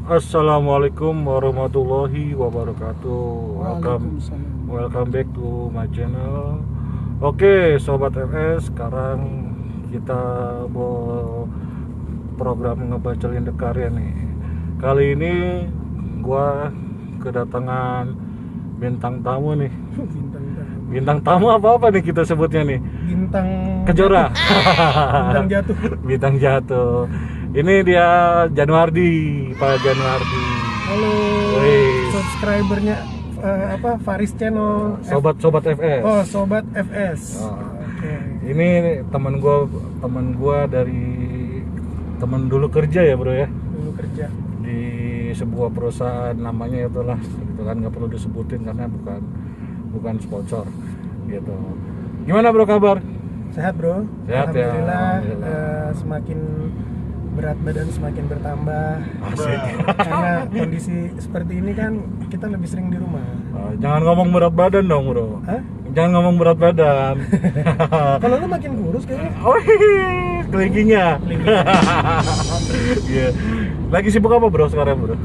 Assalamualaikum warahmatullahi wabarakatuh. Waalaikumsalam. Welcome back to my channel. Oke, sobat FS, sekarang kita mau program ngebacain The Karya nih. Kali ini gua kedatangan bintang tamu nih. Bintang tamu apa nih kita sebutnya nih? Bintang Kejora. bintang jatuh. Bintang jatuh. Ini dia Januardi, Pak Januardi. Halo. Wih. Subscribernya Faris Channel. Sobat FS. Oh, Sobat FS. Oh. Oke. Ini teman gua dari teman dulu kerja ya, Bro ya. Dulu kerja Di sebuah perusahaan, namanya itulah, gitu kan, nggak perlu disebutin karena bukan sponsor gitu. Gimana, Bro, kabar? sehat, Bro. Sehat ya, Alhamdulillah. alhamdulillah. Semakin berat badan semakin bertambah. Asik. Karena kondisi seperti ini kan kita lebih sering di rumah. Jangan ngomong berat badan dong, Bro. Hah? Jangan ngomong berat badan. Kalau lu makin kurus kayaknya. Oh, kelingkingnya. Iya. Lagi sibuk apa, Bro, sekarang, Bro?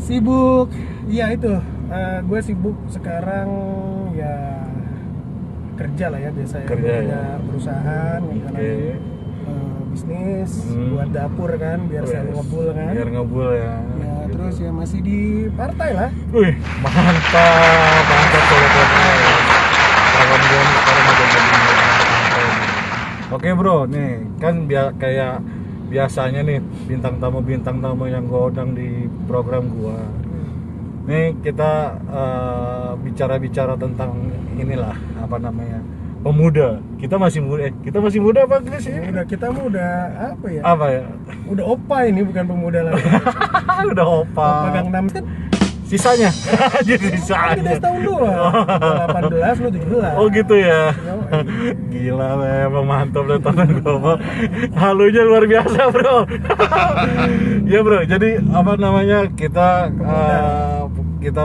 Sibuk, iya itu. Gue sibuk sekarang ya kerja lah ya, biasa ya. Kerja, Gua punya ya. perusahaan, ngejalanin bisnis buat dapur kan, biar selalu ngebul kan. Biar ngebul ya. Ya Gitu. terus ya masih di partai lah. Wih, mantap sobat FS. Kawan gue nih sekarang udah jadi partai nih. Oke, Bro, nih kan kayak biasanya nih bintang tamu yang gue undang di program gua. Nih kita bicara tentang inilah, apa namanya, pemuda. Kita masih muda apa enggak sih? Kita mah udah apa ya? Apa ya? Udah opa ini, bukan pemuda lagi. Udah opa. Opa Gangnam kan Sisanya. Jadi beda sisanya. setahun doang. 18 lu 17. Oh gitu ya. Yo, Gila, emang mantap deh temen gue mah. Halunya luar biasa, Bro. Ya, Bro, jadi apa namanya, kita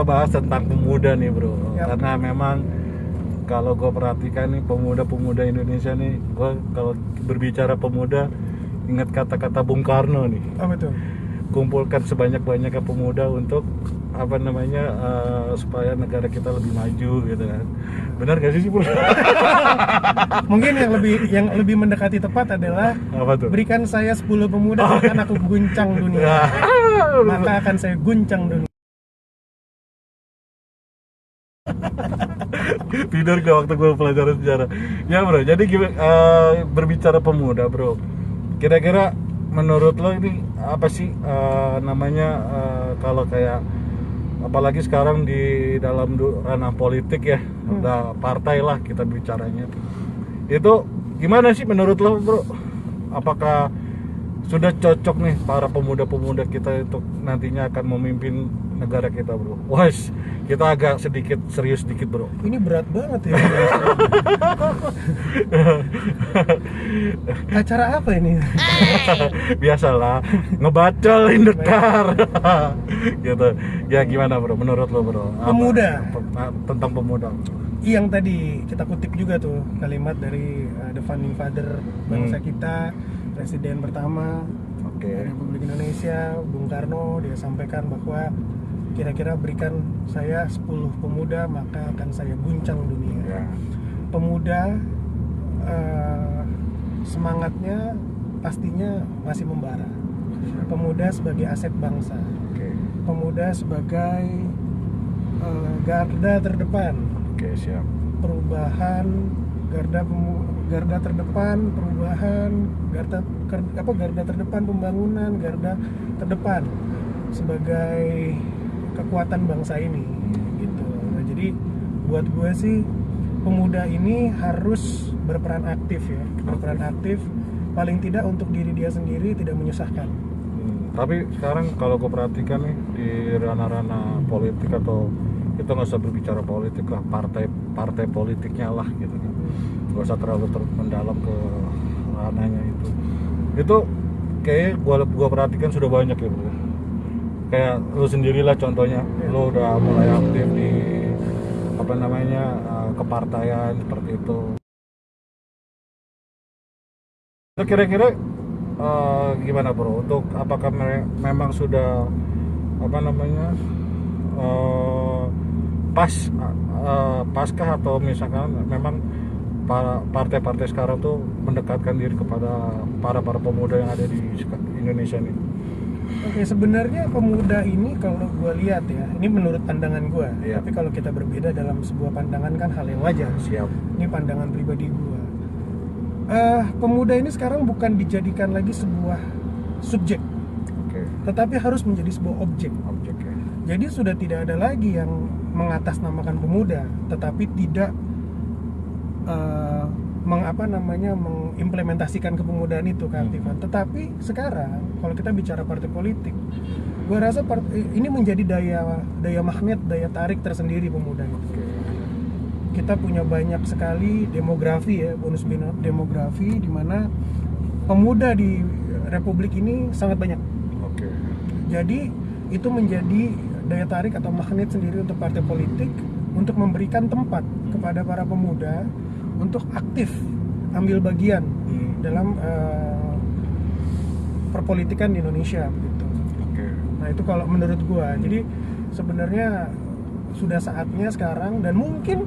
bahas tentang pemuda nih, Bro. Yap. Karena memang kalau gue perhatikan nih pemuda Indonesia nih, gue kalau berbicara pemuda ingat kata-kata Bung Karno nih. apa tuh? Kumpulkan sebanyak-banyaknya pemuda untuk apa namanya, supaya negara kita lebih maju gitu kan. Benar gak sih, Bro? Mungkin yang lebih mendekati tepat adalah Apa tuh? berikan saya 10 pemuda akan aku guncang dunia. Maka akan saya guncang dunia. Tidur gak waktu gue pelajaran sejarah. Ya, Bro, jadi berbicara pemuda, Bro, kira-kira menurut lo ini apa sih namanya, kalau kayak apalagi sekarang di dalam ranah politik ya, udah partai lah kita bicaranya, itu gimana sih menurut lo, Bro? Apakah sudah cocok nih para pemuda-pemuda kita untuk nantinya akan memimpin negara kita, Bro? Wes, kita agak sedikit serius dikit, Bro. Ini berat banget ya. Acara apa ini? Biasalah, ngebacolin dekar. Gitu. Ya gimana, Bro? Menurut lo, Bro? Pemuda. Tentang pemuda. Yang tadi kita kutip juga tuh kalimat dari the founding father bangsa kita, presiden pertama Republik Indonesia, Bung Karno. Dia sampaikan bahwa kira-kira berikan saya 10 pemuda maka akan saya guncang dunia. Ya. Pemuda semangatnya pastinya masih membara. Pemuda sebagai aset bangsa. Oke. Pemuda sebagai garda terdepan. Oke, siap. Perubahan, garda terdepan perubahan, garda terdepan pembangunan, garda terdepan sebagai kekuatan bangsa ini gitu. Nah, jadi buat gue sih pemuda ini harus berperan aktif ya, berperan aktif paling tidak untuk diri dia sendiri, tidak menyusahkan. Tapi sekarang kalau gue perhatikan nih di ranah-ranah politik, atau kita nggak usah berbicara politik lah, partai politiknya lah gitu kan, nggak usah terlalu mendalam ke ranahnya itu kayak gua perhatikan sudah banyak ya, Bro. Kayak lu sendirilah contohnya, lu udah mulai aktif di apa namanya, kepartaian seperti itu. Kira-kira gimana, Bro, untuk apakah memang sudah apa namanya paskah atau misalkan memang partai-partai sekarang tuh mendekatkan diri kepada para pemuda yang ada di Indonesia nih. Oke, sebenarnya pemuda ini kalau gue lihat ya, ini menurut pandangan gue. Iya. Tapi kalau kita berbeda dalam sebuah pandangan kan hal yang wajar. Siap. Ini pandangan pribadi gue. Pemuda ini sekarang bukan dijadikan lagi sebuah subjek, Oke. tetapi harus menjadi sebuah objek. Objeknya. Jadi sudah tidak ada lagi yang mengatasnamakan pemuda, tetapi tidak mengimplementasikan kepemudaan itu keaktifan. Tetapi sekarang kalau kita bicara partai politik, gue rasa ini menjadi daya magnet, daya tarik tersendiri pemuda itu. Oke. Kita punya banyak sekali demografi ya, bonus demografi di mana pemuda di Republik ini sangat banyak. Oke. Jadi itu menjadi daya tarik atau magnet sendiri untuk partai politik untuk memberikan tempat kepada para pemuda untuk aktif ambil bagian dalam perpolitikan di Indonesia gitu. Oke. Nah itu kalau menurut gua. Jadi sebenarnya sudah saatnya sekarang dan mungkin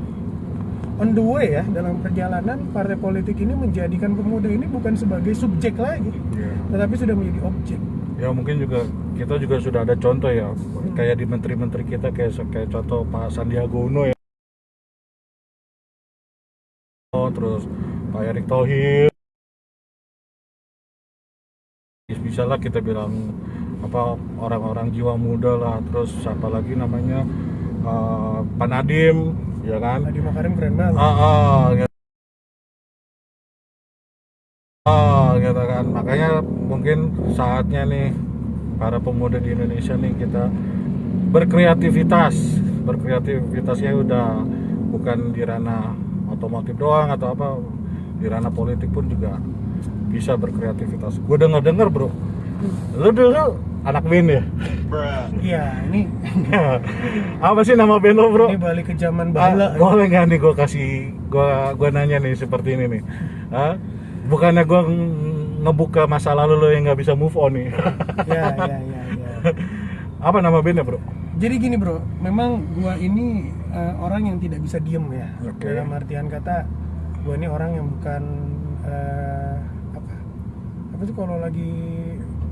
on the way ya dalam perjalanan partai politik ini menjadikan pemuda ini bukan sebagai subjek lagi, tetapi sudah menjadi objek. Ya mungkin juga kita juga sudah ada contoh ya, kayak di menteri-menteri kita kayak contoh Pak Sandiaga Uno ya, terus Pak Erick Thohir, bisa lah kita bilang apa orang-orang jiwa muda lah, terus siapa lagi namanya Pak Nadiem, ya kan? Nadiem Makarim keren banget. Gitu kan. Makanya mungkin saatnya nih para pemuda di Indonesia nih kita berkreativitasnya udah bukan di ranah otomotif doang atau apa, di ranah politik pun juga bisa berkreativitas. Gue dengar bro, lu dulu anak band ya? Iya, ini apa sih nama band lo bro? ini balik ke zaman bala. Boleh nggak nih gue nanya nih seperti ini nih? Bukannya gue ngebuka masa lalu lo yang nggak bisa move on nih? Ya. Apa nama bandnya bro? Jadi gini bro, memang gua ini orang yang tidak bisa diem ya. Oke. Dalam artian kata, gua ini orang yang bukan apa sih kalau lagi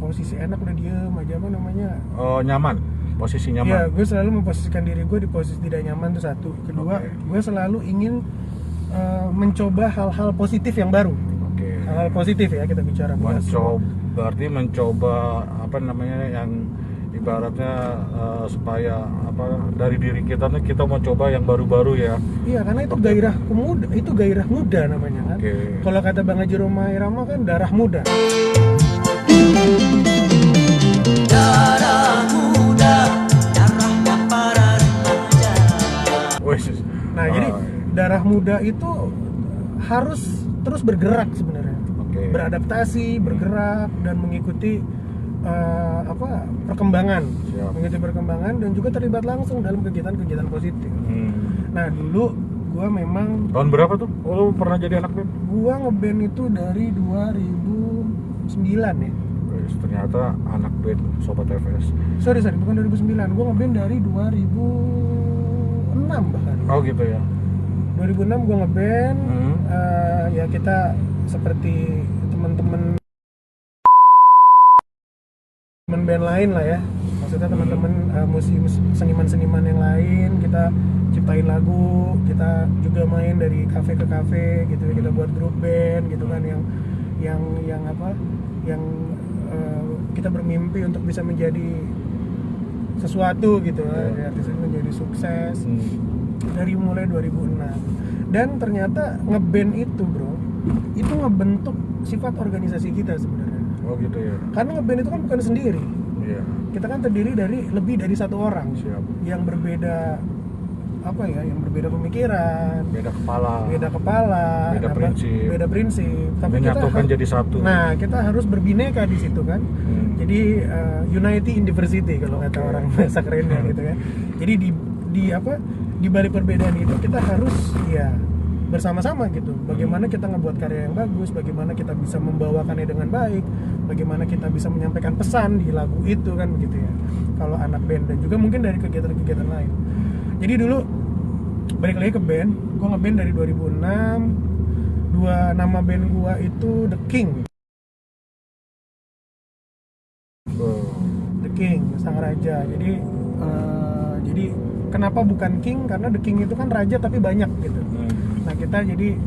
posisi enak udah diem aja, apa namanya? Oh, nyaman, posisi nyaman. Iya, gue selalu memposisikan diri gue di posisi tidak nyaman itu satu. Kedua, gue selalu ingin mencoba hal-hal positif yang baru. Oke. Hal-hal positif ya kita bicara. Berarti mencoba apa namanya yang ibaratnya supaya apa dari diri kita nih kita mau coba yang baru-baru ya. Iya, karena itu gairah pemuda, itu gairah muda namanya kan. Oke. Kalau kata Bang Haji Roma Irama kan darah muda. Darah muda, darahnya para remaja. Nah, jadi darah muda itu harus terus bergerak sebenarnya. Oke. Beradaptasi, bergerak dan mengikuti perkembangan. Siap. Mengikuti perkembangan dan juga terlibat langsung dalam kegiatan-kegiatan positif. Nah, dulu gua memang Tahun berapa tuh? Oh, lu pernah jadi anak band? gua ngeband itu dari 2009 ya. Ternyata anak band Sobat FS. Sorry, bukan 2009. Gua ngeband dari 2006 bahkan. Oh gitu ya. 2006 gua ngeband. Ya kita seperti teman-teman band lain lah ya. Maksudnya teman-teman seniman-seniman yang lain, kita ciptain lagu, kita juga main dari kafe ke kafe gitu ya, kita buat grup band gitu kan yang kita bermimpi untuk bisa menjadi sesuatu gitu ya, artis ini menjadi sukses dari mulai 2006. Dan ternyata ngeband itu bro, itu ngebentuk sifat organisasi kita sebenarnya. Oh gitu ya. Karena ngeband itu kan bukan sendiri. Iya. Kita kan terdiri dari lebih dari satu orang. Siap. Yang berbeda yang berbeda pemikiran, Beda kepala. beda prinsip. Tapi Menyatukan jadi satu. Nah, kita harus berbineka di situ kan. Jadi unity in diversity kalau kata orang bahasa kerennya gitu kan. Jadi di balik perbedaan itu kita harus ya bersama-sama gitu. Bagaimana kita ngebuat karya yang bagus, bagaimana kita bisa membawakannya dengan baik, bagaimana kita bisa menyampaikan pesan di lagu itu kan begitu ya. Kalau anak band dan juga mungkin dari kegiatan-kegiatan lain. Jadi dulu balik lagi ke band, gue ngeband dari 2006. Nama band gue itu The King. The King, sang raja. Jadi kenapa bukan King? Karena The King itu kan raja tapi banyak gitu. Nah kita jadi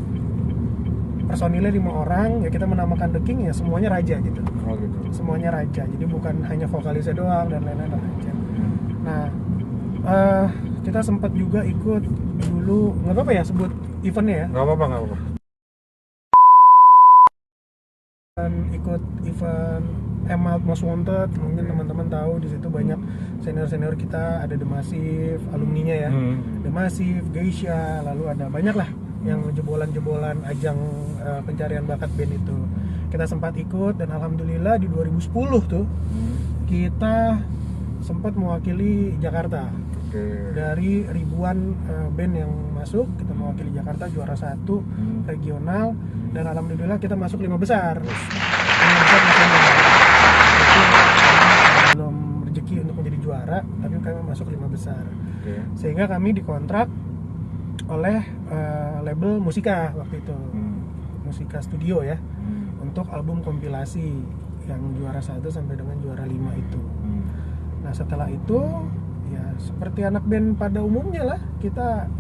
personilnya 5 orang, ya kita menamakan The King ya semuanya raja gitu. Oh gitu. Semuanya raja, jadi bukan hanya vokalisnya doang dan lain-lain raja. Nah kita sempat juga ikut dulu, nggak apa-apa ya sebut eventnya ya? Nggak apa-apa. Dan ikut event Emerald Most Wanted, mungkin teman-teman tahu di situ banyak senior kita, ada The Massive, alumninya ya, The Massive, Geisha, lalu ada banyak lah yang jebolan-jebolan ajang pencarian bakat band itu. Kita sempat ikut dan alhamdulillah di 2010 tuh kita sempat mewakili Jakarta. Dari ribuan band yang masuk, kita mewakili Jakarta juara 1 regional dan alhamdulillah kita masuk 5 besar. 5 besar nasional. Itu belum rezeki untuk menjadi juara, tapi kami masuk 5 besar. Sehingga kami dikontrak oleh label Musika waktu itu. Musika Studio ya. Untuk album kompilasi yang juara 1 sampai dengan juara 5 itu. Nah, setelah itu ya seperti anak band pada umumnya lah, kita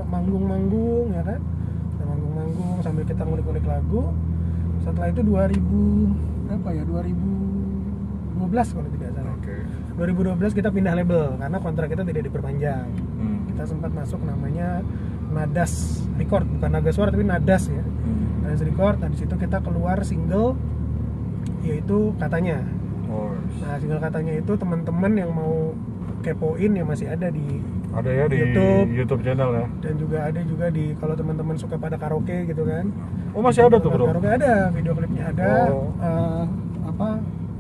manggung-manggung ya kan, kita manggung-manggung sambil kita ngulik-ngulik lagu. Setelah itu 2012 kalau tidak salah. 2012 kita pindah label karena kontrak kita tidak diperpanjang. Kita sempat masuk namanya Nadas Record, bukan Naga Suara tapi Nadas ya. Nadas Record. Dan di situ kita keluar single yaitu Katanya. Nah, single Katanya itu teman-teman yang mau kepoin ya masih ada di YouTube channel ya. Dan juga ada juga di, kalau teman-teman suka pada karaoke gitu kan. Oh, masih ada tuh, Bro. Karaoke ada, video klipnya ada.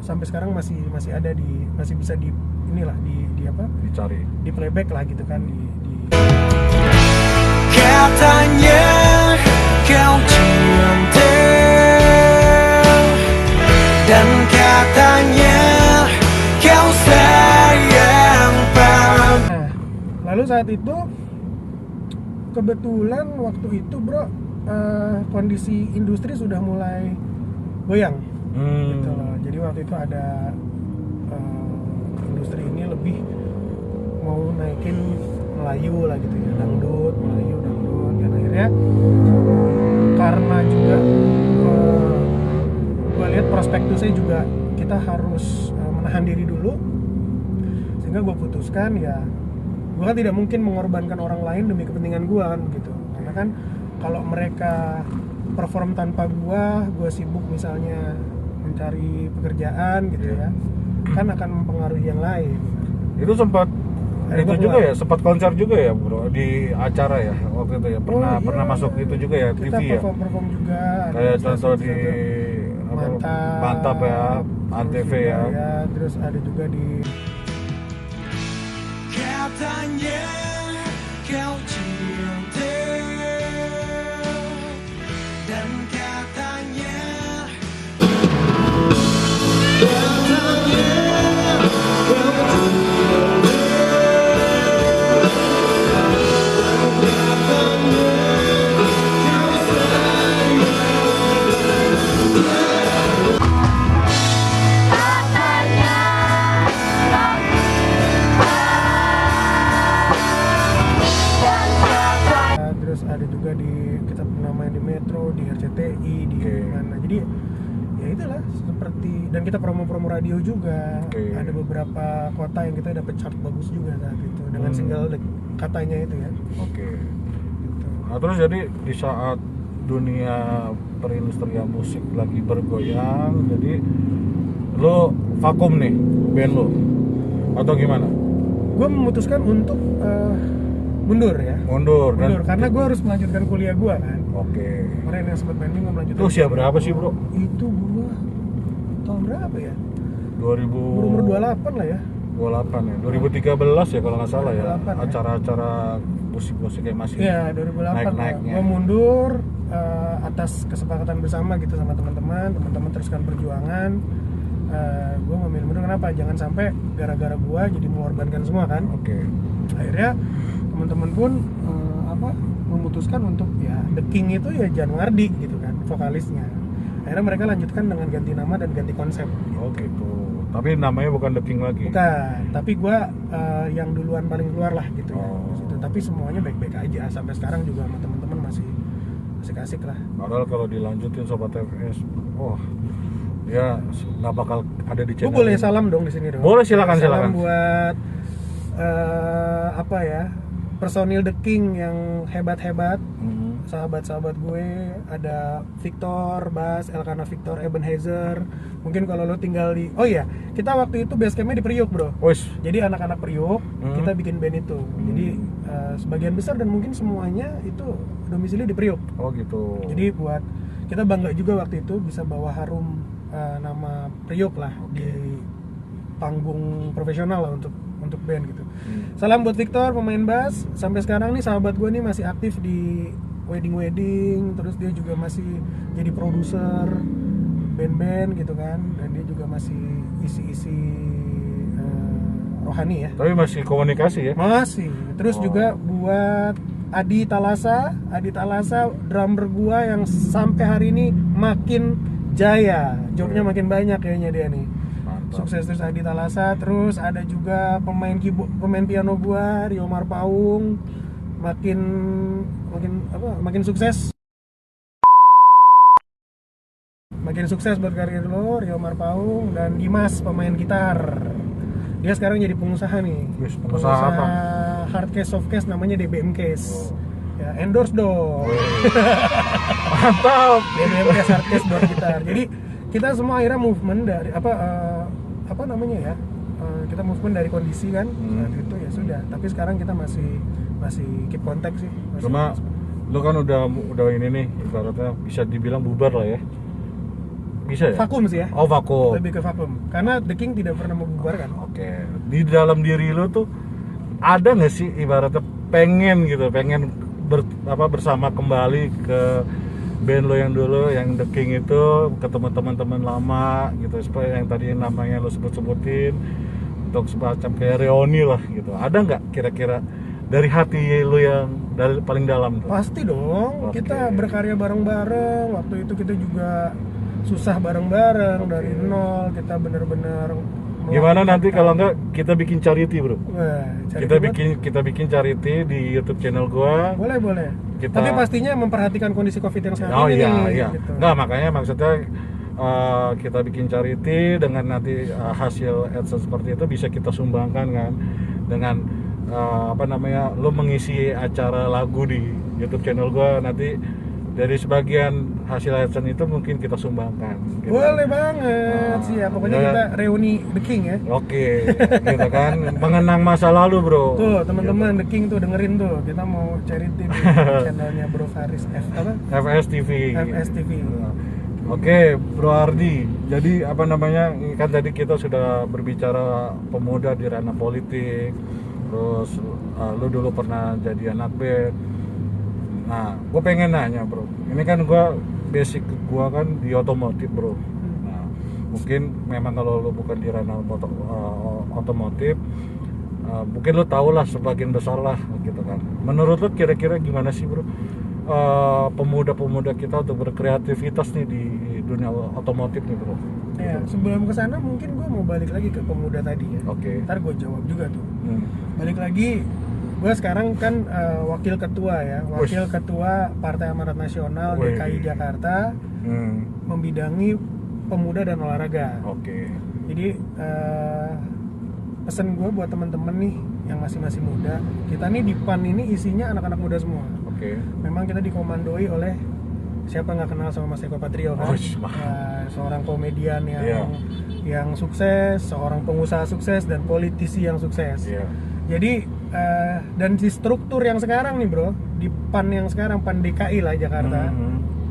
Sampai sekarang masih ada masih bisa di inilah di apa? Dicari. Di playback lah gitu kan di Katanya kau cinta dan katanya kau sayang padaku. Nah, lalu saat itu kebetulan waktu itu bro kondisi industri sudah mulai goyang gitu loh. Jadi waktu itu ada industri ini lebih mau naikin Melayu lah gitu ya, dangdut, Melayu, dangdut. Dan akhirnya karena juga gue lihat prospektusnya juga kita harus menahan diri dulu, sehingga gue putuskan ya gue kan tidak mungkin mengorbankan orang lain demi kepentingan gue kan gitu. Karena kan kalau mereka perform tanpa gue sibuk misalnya mencari pekerjaan gitu ya, kan akan mempengaruhi yang lain. Itu sempat itu juga keluar. ya, sempat konser juga ya bro di acara ya waktu itu ya, pernah masuk itu juga ya, kita TV ya, perform juga kayak contoh di Mantap ya, Antv ya. Terus ada juga di Katanya kau cinta dan katanya terus ada juga di kita pernah main di Metro, di RCTI, di mana. Jadi ya itulah seperti, dan kita promo-promo radio juga. Ada beberapa kota yang kita dapat chart bagus juga saat itu dengan single Katanya itu ya. Oke. Gitu. Nah terus jadi di saat dunia perindustrian musik lagi bergoyang, jadi lo vakum nih band lo atau gimana? Gue memutuskan untuk mundur ya. Mundur Karena gue harus melanjutkan kuliah gue kan. Oke. Kemarin yang sempat banding gue melanjutkan. Itu usia berapa sih bro? Itu gue tahun berapa ya? 2000. Umur 28 lah ya. 28 ya. 2013 ya kalau nggak salah ya. 2008 ya. Acara-acara musik-musik kayak masih Iya, 2008 naik-naiknya. gue mundur atas kesepakatan bersama gitu sama teman-teman teruskan perjuangan. Gue memilih mundur, kenapa? Jangan sampai gara-gara gue jadi mengorbankan semua kan. Oke. Akhirnya teman-teman pun memutuskan untuk ya The King itu ya Januardi gitu kan, vokalisnya. Akhirnya mereka lanjutkan dengan ganti nama dan ganti konsep. Oh gitu. Tapi namanya bukan The King lagi. Bukan, tapi gue yang duluan paling keluar lah gitu ya. Oh. Gitu. Tapi semuanya baik-baik aja, sampai sekarang juga sama teman-teman masih asik-asik lah. Padahal kalau dilanjutin Sobat FS, ya nggak bakal ada di Gue channel boleh ini. salam dong di sini dong. Boleh, silakan, Salam silakan. buat apa ya, personil The King yang hebat-hebat, sahabat-sahabat gue. Ada Victor, Bas, Elkana Victor, Ebenezer. Mungkin kalau lo tinggal di, oh iya, kita waktu itu base campnya di Priuk bro. Wis. Jadi anak-anak Priuk kita bikin band itu. Jadi sebagian besar dan mungkin semuanya itu domisili di Priuk. Oh gitu. Jadi buat kita bangga juga waktu itu bisa bawa harum nama Priuk lah di panggung profesional lah untuk band gitu. Salam buat Victor, pemain bass. Sampai sekarang nih sahabat gue nih masih aktif di wedding, terus dia juga masih jadi produser band-band gitu kan, dan dia juga masih isi-isi rohani ya. Tapi masih komunikasi ya? Masih. Terus juga buat Adi Talasa drummer gua yang sampai hari ini makin jaya, jobnya makin banyak kayaknya dia nih. Mantap. Sukses terus Adi Talasa. Terus ada juga pemain piano gua Rio Marpaung, makin sukses. Makin sukses buat karir lo, Rio Marpaung. Dan Dimas pemain gitar, dia sekarang jadi pengusaha nih. Wis, pengusaha apa? Hardcase softcase, namanya DBM Case. Ya, endorse dong. Mantap. DBM Case hardcase buat gitar. Jadi kita semua akhirnya movement dari apa namanya ya? Kita movement dari kondisi kan. Saat itu ya sudah. Tapi sekarang kita masih keep contact sih. Cuma lu kan udah ini nih, ibaratnya bisa dibilang bubar lah ya. Bisa ya? vakum sih ya. Oh, vakum. Lebih ke vakum. Karena The King tidak pernah membubarkan. Oke. Di dalam diri lu tuh ada nggak sih ibaratnya pengen bersama kembali ke band lo yang dulu, yang The King itu, ketemu teman-teman lama gitu, supaya yang tadi namanya lo sebut-sebutin, untuk semacam kayak reuni lah gitu. Ada nggak kira-kira dari hati lo yang dari paling dalam tuh? Pasti dong. Oke. Kita berkarya bareng-bareng. Waktu itu kita juga susah bareng-bareng dari nol. Kita bener-bener Gimana nanti kalau nggak kita bikin charity bro? Wah, Kita bikin charity di YouTube channel gua. boleh. Kita- Tapi pastinya memperhatikan kondisi COVID yang sekarang Oh ini. iya. Gitu. Nggak, makanya maksudnya kita bikin charity dengan nanti hasil AdSense seperti itu bisa kita sumbangkan kan, dengan lo mengisi acara lagu di YouTube channel gua, nanti dari sebagian hasil AdSense itu mungkin kita sumbangkan gitu. Boleh banget. Siap. Pokoknya Ya. kita reuni The King ya. Oke, gitu kan, mengenang masa lalu bro. Tuh teman-teman The King tuh dengerin tuh. Kita mau charity di channelnya Bro Faris FS TV. FS TV. Oke, Bro Ardi. Jadi kan tadi kita sudah berbicara pemuda di ranah politik. Terus lu dulu pernah jadi anak band. Nah, gue pengen nanya bro. Ini kan basic gue kan di otomotif bro. Nah, mungkin memang kalau lu bukan di ranah otomotif, mungkin lu tau lah sebagian besar lah gitu kan. Menurut lu kira-kira gimana sih bro? Pemuda-pemuda kita untuk berkreativitas nih di dunia otomotif nih bro. Ya, sebelum kesana mungkin gue mau balik lagi ke pemuda tadi ya. Oke. Ntar gue jawab juga tuh. Hmm. Balik lagi, gue sekarang kan wakil ketua Partai Amanat Nasional Wih. DKI Jakarta, membidangi pemuda dan olahraga. Oke. Jadi pesan gue buat teman-teman nih yang masih muda, kita nih di PAN ini isinya anak-anak muda semua. Oke. Memang kita dikomandoi oleh siapa nggak kenal sama Mas Eko Patrio kan? Seorang komedian yang sukses, seorang pengusaha sukses dan politisi yang sukses. Iya. Jadi dan di struktur yang sekarang nih bro, di PAN yang sekarang, PAN DKI lah Jakarta,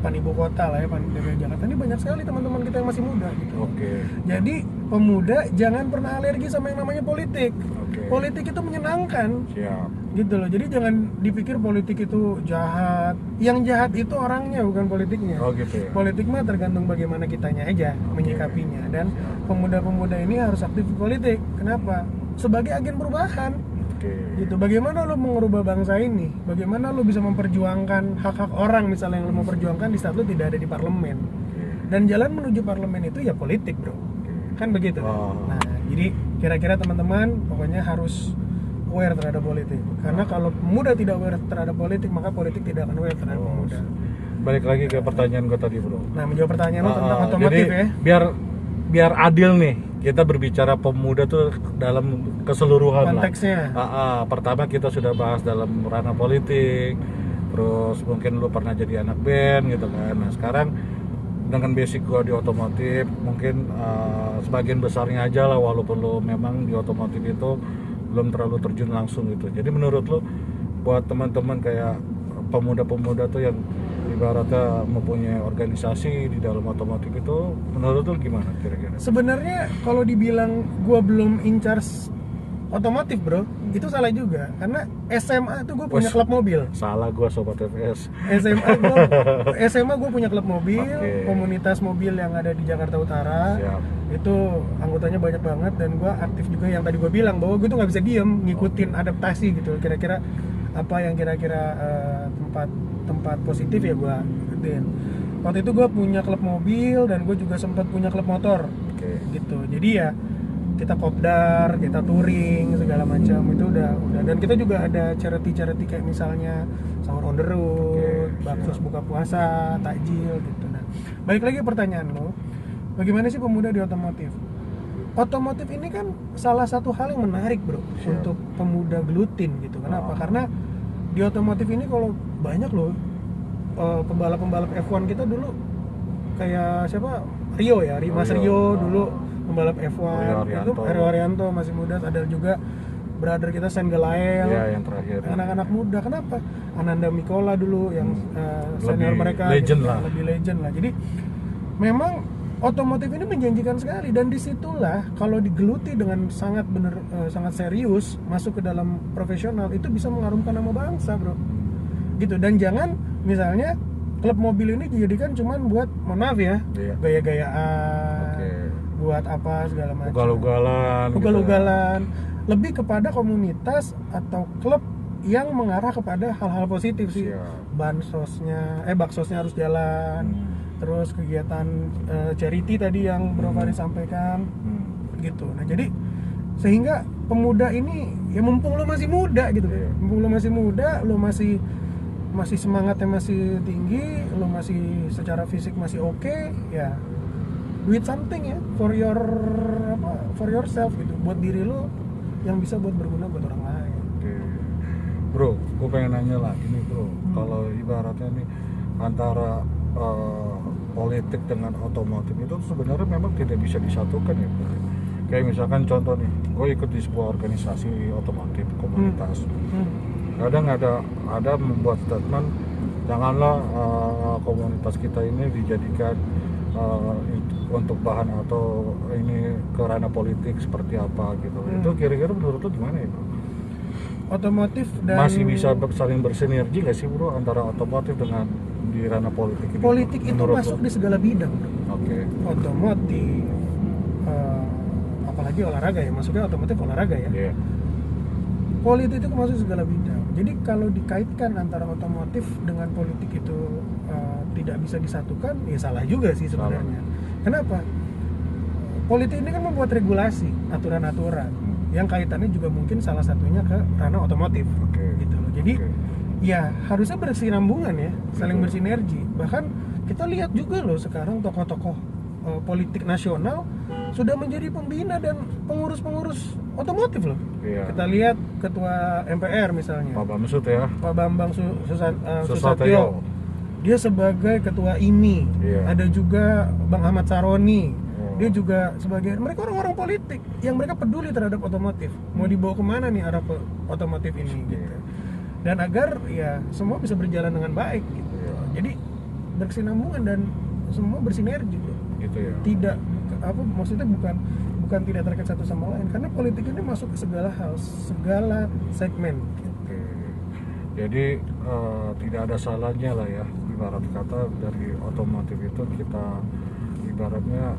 depan ibu kota lah ya, DKI Jakarta ini banyak sekali teman-teman kita yang masih muda gitu. Oke. Jadi pemuda jangan pernah alergi sama yang namanya politik. Oke. Politik itu menyenangkan Siap. gitu loh. Jadi jangan dipikir politik itu jahat. Yang jahat itu orangnya bukan politiknya. Oh gitu ya. Politik mah tergantung bagaimana kitanya aja menyikapinya. Dan pemuda-pemuda ini harus aktif di politik. Kenapa? Sebagai agen perubahan. Oke. Gitu. Bagaimana lo mengubah bangsa ini? Bagaimana lo bisa memperjuangkan hak-hak orang misalnya yang lo mau perjuangkan di saat lo tidak ada di parlemen. Dan jalan menuju parlemen itu ya politik, bro. Kan begitu. Oh. Nah, jadi kira-kira teman-teman pokoknya harus aware terhadap politik. Karena kalau pemuda tidak aware terhadap politik, maka politik tidak akan aware terhadap pemuda. Balik lagi ke pertanyaan gue tadi, bro. Nah, menjawab pertanyaan lo tentang otomotif jadi, ya. biar adil nih, kita berbicara pemuda tuh dalam keseluruhan Konteksnya. lah. Pertama kita sudah bahas dalam ranah politik, terus mungkin lu pernah jadi anak band gitu kan. Nah sekarang dengan basic gua di otomotif, mungkin sebagian besarnya aja lah, walaupun lu memang di otomotif itu belum terlalu terjun langsung gitu. Jadi menurut lu buat teman-teman kayak pemuda-pemuda tuh yang ibaratnya mempunyai organisasi di dalam otomotif itu, menurut lu gimana kira-kira? Sebenarnya kalau dibilang gua belum in charge otomotif, bro, itu salah juga. Karena SMA tuh gue punya klub mobil. Salah gua sobat FS. SMA gue punya klub mobil, Oke. komunitas mobil yang ada di Jakarta Utara. Siap. Itu anggotanya banyak banget dan gue aktif juga yang tadi gue bilang bahwa gue tuh nggak bisa diem ngikutin adaptasi gitu. Kira-kira apa yang kira-kira tempat positif ya gue ikutin. Waktu itu gue punya klub mobil dan gue juga sempat punya klub motor. Oke. Gitu. Jadi ya kita kopdar, kita touring segala macam itu udah dan kita juga ada charity kayak misalnya sahur on the road, baksos buka puasa, takjil gitu. Nah, balik lagi pertanyaan lo, bagaimana sih pemuda di otomotif? Otomotif ini kan salah satu hal yang menarik, bro, untuk pemuda glutin gitu. Kenapa? Karena di otomotif ini kalau banyak loh pembalap-pembalap F1 kita dulu kayak siapa? Rio ya, Mas Rio dulu pembalap F1 itu Rio Haryanto masih muda. Ada juga brother kita Sen Gelael, ya, yang terakhir anak-anak muda. Kenapa? Ananda Mikola dulu yang senior lebih mereka legend gitu, lah. lebih legend lah. Jadi memang otomotif ini menjanjikan sekali dan disitulah kalau digeluti dengan sangat sangat serius masuk ke dalam profesional itu bisa mengharumkan nama bangsa, bro. Gitu. Dan jangan misalnya klub mobil ini dijadikan cuman buat, mohon maaf ya, gaya-gayaan, buat apa segala macam, ugal-ugalan, lebih kepada komunitas atau klub yang mengarah kepada hal-hal positif sih. Baksosnya harus jalan, terus kegiatan charity tadi yang Bro Faris sampaikan, gitu. Nah jadi sehingga pemuda ini ya mumpung lo masih muda gitu, mumpung lo masih muda, lo masih semangatnya masih tinggi, lo masih secara fisik masih oke, ya do it something ya for yourself gitu, buat diri lo yang bisa buat berguna buat orang lain. Bro, gue pengen nanya lagi nih, bro. Kalau ibaratnya nih antara politik dengan otomotif itu sebenarnya memang tidak bisa disatukan ya, bro. Kayak misalkan contoh nih, gue ikut di sebuah organisasi otomotif komunitas. Kadang ada membuat statement, janganlah komunitas kita ini dijadikan untuk bahan atau ini ke ranah politik seperti apa gitu. Itu kira-kira menurut lo gimana ya, bro? Otomotif dan masih bisa saling bersinergi nggak sih, bro, antara otomotif dengan di ranah politik ini? Politik itu masuk di segala bidang, bro. Oke. Otomotif, apalagi olahraga ya, masuknya otomotif olahraga ya. Yeah. Politik itu masuk segala bidang. Jadi kalau dikaitkan antara otomotif dengan politik itu tidak bisa disatukan, ya salah juga sih sebenarnya. Kenapa? Politik ini kan membuat regulasi, aturan-aturan yang kaitannya juga mungkin salah satunya ke ranah otomotif, gitu loh. Jadi ya harusnya bersinambungan ya, saling bersinergi. Bahkan kita lihat juga loh sekarang tokoh-tokoh politik nasional sudah menjadi pembina dan pengurus-pengurus otomotif loh. Kita lihat ketua MPR misalnya, Pak Bamsud ya, Pak Bambang Susatyo, dia sebagai ketua IMI. Ada juga Bang Ahmad Saroni, dia juga sebagai, mereka orang-orang politik yang mereka peduli terhadap otomotif, mau dibawa kemana nih arah otomotif ini gitu. Dan agar ya semua bisa berjalan dengan baik gitu. Jadi berkesinambungan dan semua bersinergi bro. Gitu ya. Tidak maksudnya bukan tidak terkait satu sama lain, karena politik ini masuk ke segala hal, segala segmen. Oke. Jadi tidak ada salahnya lah ya, ibarat kata dari otomotif itu kita ibaratnya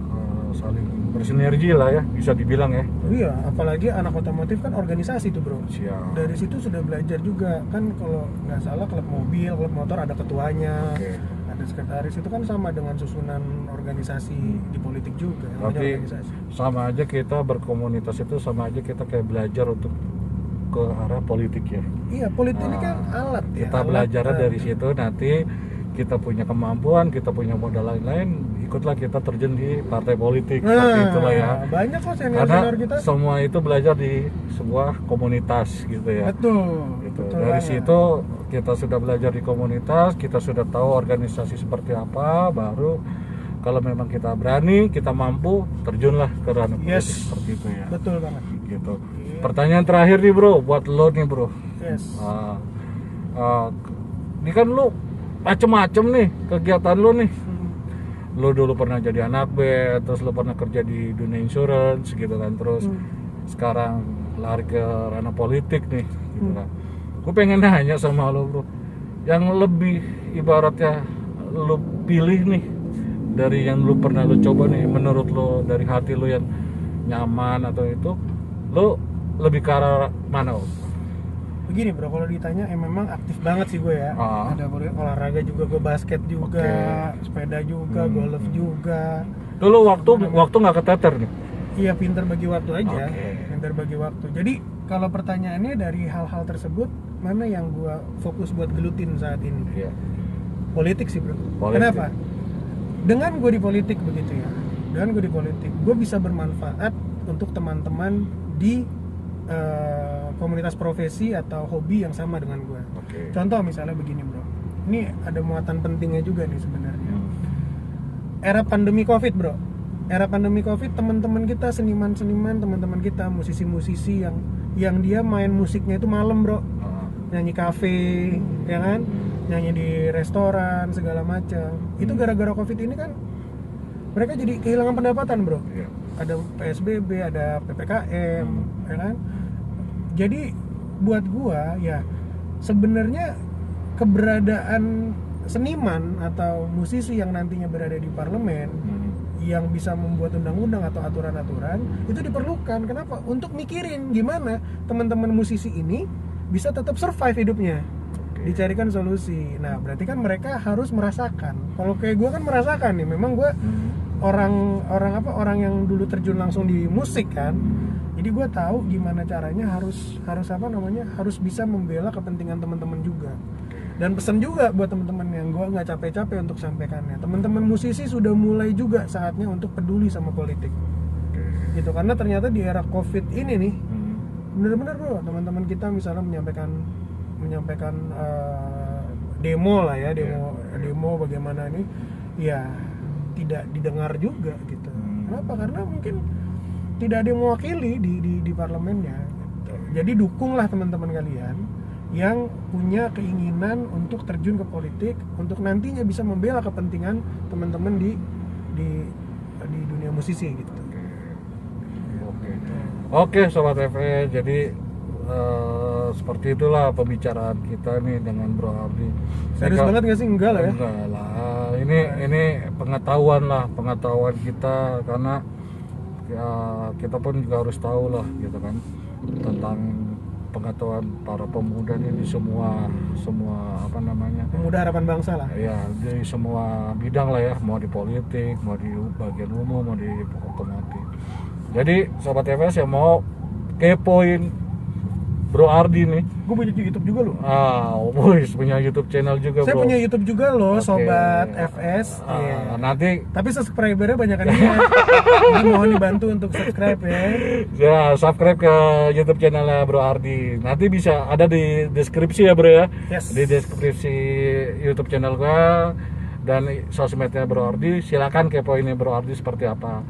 saling bersinergi lah ya, bisa dibilang ya. Iya, apalagi anak otomotif kan organisasi tuh bro. Siap. Dari situ sudah belajar juga kan, kalau nggak salah klub mobil, klub motor ada ketuanya, Oke. ada sekretaris, itu kan sama dengan susunan organisasi di politik juga. namanya Tapi organisasi. sama aja kita berkomunitas itu sama aja kita kayak belajar untuk ke arah politik ya. Iya, politik ini kan alat ya. Kita alat, belajar dari situ, nanti kita punya kemampuan, kita punya modal lain-lain, ikutlah kita terjun di partai politik. Seperti itulah ya. Banyak kok Karena senior-senior kita. semua itu belajar di sebuah komunitas gitu ya. Betul. Gitu. betul Dari banget. situ kita sudah belajar di komunitas, kita sudah tahu organisasi seperti apa, baru kalau memang kita berani, kita mampu, terjunlah ke ranah politik Yes. seperti itu ya. Betul banget. Gitu. Iya. Pertanyaan terakhir nih bro, buat lo nih bro. Yes. Ini kan lo macem-macem nih kegiatan lo nih. Hmm. Lo dulu pernah jadi anak band, terus lo pernah kerja di dunia insurance gitu kan, terus sekarang lari ke ranah politik nih gitu kan. Gue pengen nanya sama lo bro, yang lebih ibaratnya lo pilih nih dari yang lo pernah lo coba nih, menurut lo dari hati lo yang nyaman atau itu, lo lebih ke arah mana? Begini bro, kalau ditanya memang aktif banget sih gue ya. Ada olahraga juga, gue basket juga, sepeda juga, golf juga. Dulu waktu nggak keteter nih. Iya, pinter bagi waktu aja. Oke. Pinter bagi waktu. Jadi kalau pertanyaannya dari hal-hal tersebut, mana yang gue fokus buat gelutin saat ini? Iya. Politik sih bro. Politik. Kenapa? Dengan gue di politik begitu ya. Dengan gue di politik, gue bisa bermanfaat untuk teman-teman di komunitas profesi atau hobi yang sama dengan gue. Oke. Contoh misalnya begini bro. Ini ada muatan pentingnya juga nih sebenarnya. Era pandemi Covid bro. Era pandemi Covid, teman-teman kita seniman-seniman, teman-teman kita musisi-musisi yang dia main musiknya itu malam bro. Nyanyi kafe, ya kan? Nyanyi di restoran segala macam. Itu gara-gara Covid ini kan mereka jadi kehilangan pendapatan bro. Iya. Ada PSBB, ada PPKM, ya kan? Jadi buat gua ya sebenarnya keberadaan seniman atau musisi yang nantinya berada di parlemen yang bisa membuat undang-undang atau aturan-aturan itu diperlukan. Kenapa? Untuk mikirin gimana teman-teman musisi ini bisa tetap survive hidupnya. Dicarikan solusi. Nah, berarti kan mereka harus merasakan. Kalau kayak gua kan merasakan nih, memang gua orang yang dulu terjun langsung di musik kan. Jadi gue tahu gimana caranya harus bisa membela kepentingan teman-teman juga. Dan pesan juga buat teman-teman yang gue nggak capek-capek untuk sampaikannya. Teman-teman musisi sudah mulai juga saatnya untuk peduli sama politik. Gitu, karena ternyata di era Covid ini nih, bener-bener bro, teman-teman kita misalnya menyampaikan demo lah ya, demo bagaimana nih, ya tidak didengar juga gitu. Kenapa? Karena mungkin tidak ada yang mewakili di parlemennya gitu. Jadi dukunglah teman-teman kalian yang punya keinginan untuk terjun ke politik untuk nantinya bisa membela kepentingan teman-teman di dunia musisi gitu. Oke sobat FE, jadi seperti itulah pembicaraan kita nih dengan Bro Ardi. Serius banget gak sih? Enggak lah ya? Enggak lah, ini pengetahuan kita, karena ya, kita pun juga harus tahu lah gitu kan tentang pengetahuan para pemuda nih di semua apa namanya, Pemuda harapan bangsa lah. ya di semua bidang lah ya, mau di politik, mau di bagian umum, mau di otomotif. Jadi sobat FS yang mau kepoin Bro Ardi nih, Gue punya YouTube juga loh. boys punya YouTube channel juga Saya bro. punya YouTube juga loh, Oke. Sobat FS. Iya. Nanti Tapi subscribernya banyak kan ya. Jadi mohon dibantu untuk subscribe ya. ya subscribe ke YouTube channelnya Bro Ardi. Nanti bisa ada di deskripsi ya bro ya. Yes. Di deskripsi YouTube channel gua dan sosmednya Bro Ardi. Silakan kepoinnya Bro Ardi seperti apa.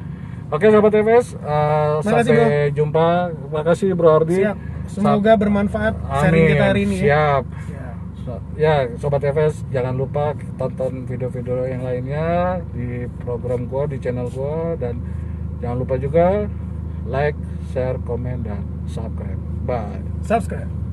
Oke sahabat FS, Makasih, sampai jumpa. Makasih Bro Ardi. Siap. Semoga bermanfaat sharing kita hari ini ya. Siap. Siap. Ya Sobat FS, jangan lupa tonton video-video yang lainnya di program gua, di channel gua, dan jangan lupa juga like, share, komen, dan subscribe. Bye. Subscribe.